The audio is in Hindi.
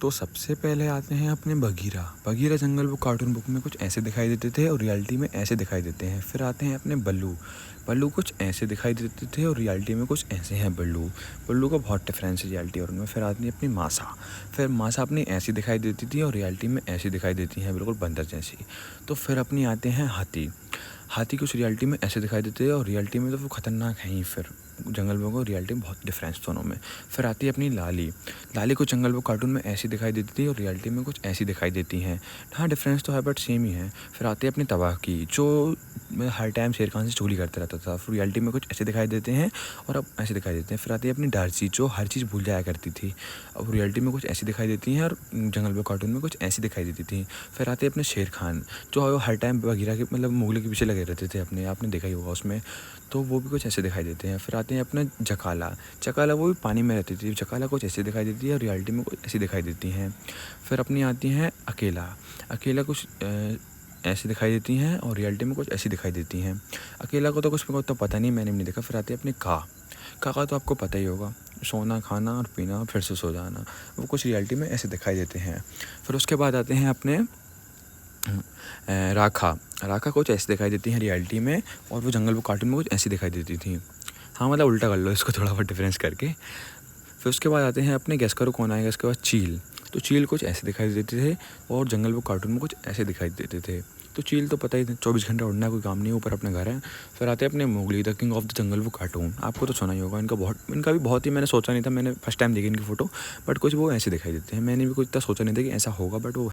तो सबसे पहले आते हैं अपने बगीरा। बगीरा जंगल बुक कार्टून बुक में कुछ ऐसे दिखाई देते थे और रियलिटी में ऐसे दिखाई देते हैं। फिर आते हैं अपने बल्लू। बल्लू कुछ ऐसे दिखाई देते थे और रियलिटी में कुछ ऐसे हैं बल्लू। बल्लू का बहुत डिफरेंस है रियलिटी और उनमें। फिर आती है अपनी मासा। फिर मासा अपनी ऐसी दिखाई देती थी और रियलिटी में ऐसी दिखाई देती हैं, बिल्कुल बंदर जैसी। तो फिर अपनी आते हैं हाथी। हाथी कुछ रियलिटी में ऐसे दिखाई देते हैं और रियलिटी में तो वो खतरनाक हैं ही। फिर जंगल बुक और रियलिटी में बहुत डिफरेंस दोनों में। फिर आती है अपनी लाली। लाली को जंगल बुक कार्टून में ऐसी दिखाई देती थी और रियलिटी में कुछ ऐसी दिखाई देती हैं। हाँ, डिफरेंस तो है बट सेम ही है। फिर आती है अपनी तबाकी, जो हर टाइम शेर खान से चोरी करता रहता था। फिर रियलिटी में कुछ ऐसे दिखाई देते हैं और अब ऐसे दिखाई देते हैं। फिर आती है अपनी डार्सी, जो हर चीज़ भूल जाया करती थी। अब रियलिटी में कुछ ऐसी दिखाई देती हैं और जंगल बुक कार्टून में कुछ ऐसी दिखाई देती थी। फिर आते हैं अपने शेर खान, जो हर टाइम बगीरा के मुगले के पीछे लगे रहते थे अपने, आपने देखा ही होगा उसमें। तो वो भी कुछ ऐसे दिखाई देते हैं। फिर आते हैं अपना जकाला। जकाला वो भी पानी में रहती थी। जकाला कुछ ऐसे दिखाई देती है और रियलिटी में कुछ ऐसी दिखाई देती हैं। फिर अपनी आती हैं अकेला। अकेला कुछ ऐसी दिखाई देती हैं और रियलिटी में कुछ ऐसी दिखाई देती हैं। अकेला को तो कुछ मेरे को तो पता नहीं, मैंने भी नहीं देखा। फिर आती है अपनी का तो आपको पता ही होगा, सोना खाना और पीना फिर से सो जाना। वो कुछ रियलिटी में ऐसे दिखाई देते हैं। फिर उसके बाद आते हैं अपने राखा। राखा कुछ ऐसी दिखाई देती हैं रियलिटी में और वो जंगल बुक कार्टून में कुछ ऐसी दिखाई देती थी। हाँ, मतलब उल्टा कर लो इसको थोड़ा बहुत डिफरेंस करके। फिर उसके बाद आते हैं अपने गेस करो कौन आएगा। इसके बाद चील। तो चील कुछ ऐसे दिखाई देते थे और जंगल बुक कार्टून में कुछ ऐसे दिखाई देते थे। तो चील तो पता ही था, 24 घंटे उड़ना कोई काम नहीं, ऊपर अपने घर है। फिर आते हैं अपने Mowgli, the king of the jungle book cartoon. आपको तो सुना ही होगा, इनका भी बहुत ही मैंने सोचा नहीं था, मैंने फर्स्ट टाइम देखी इनकी फ़ोटो। बट कुछ वो ऐसे दिखाई देते हैं, मैंने भी कुछ इतना सोचा नहीं था कि ऐसा होगा, बट वो